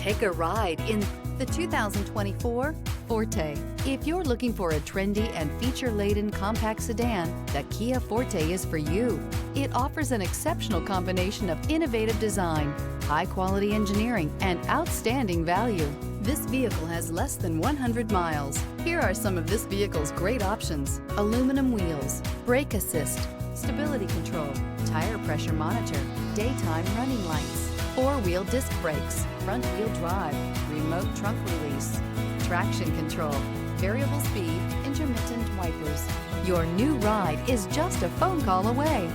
Take a ride in the 2024 Forte. If you're looking for a trendy and feature-laden compact sedan, the Kia Forte is for you. It offers an exceptional combination of innovative design, high-quality engineering, and outstanding value. This vehicle has less than 100 miles. Here are some of this vehicle's great options: aluminum wheels, brake assist, stability control, tire pressure monitor, daytime running lights, four-wheel disc brakes, front-wheel drive, remote trunk release, traction control, variable speed, intermittent wipers. Your new ride is just a phone call away.